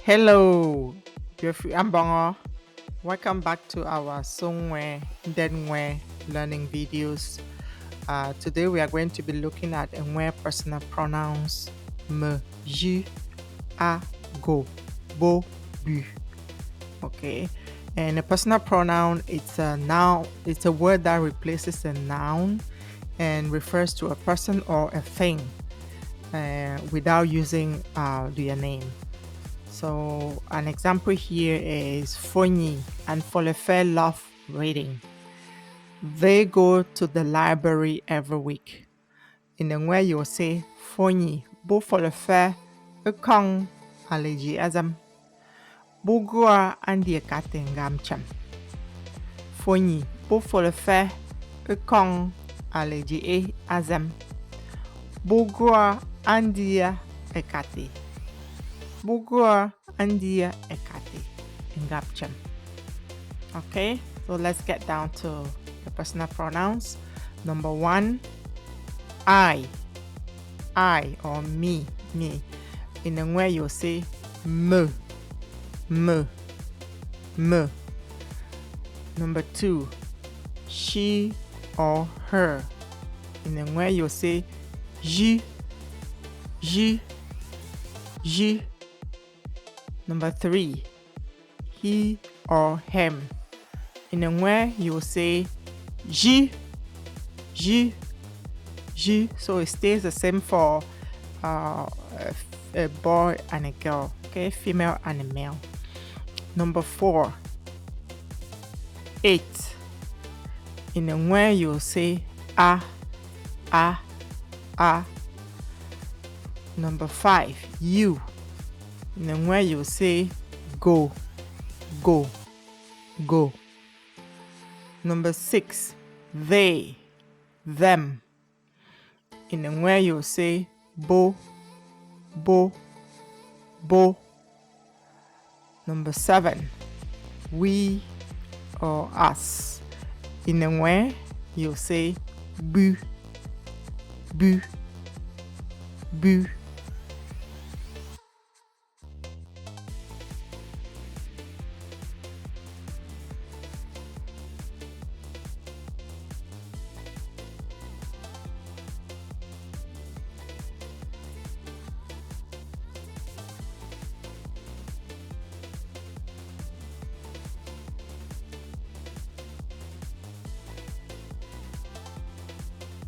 Hello, Ambongo. Welcome back to our Nweh Nweh learning videos. Today we are going to be looking at Nweh personal pronouns me, je, a, go, bo, bu. Okay, and a personal pronoun it's a noun. It's a word that replaces a noun and refers to a person or a thing without using their name. So an example here is Fonyi and Folefe love reading. They go to the library every week. In the way you'll say Fonyi bo Folefe ukong aleji azam. Bugua andi katengam cham. Fonyi bo Folefe ukong aleji azam. Bugua andia ekate. Bugua andia ekate ngapcham. Okay, so let's get down to the personal pronouns. Number 1, I or me. In the way you'll say me. Number 2, she or her. In the way you'll say je. Number 3, he or him. In a way you will say je. So it stays the same for a boy and a girl. Okay, female and a male. Number 4, it. In a way you will say a. Number 5, you. In a way you will say go. Number 6, they, them. In a way you will say bo. Number 7, we or us. In a way you will say bu.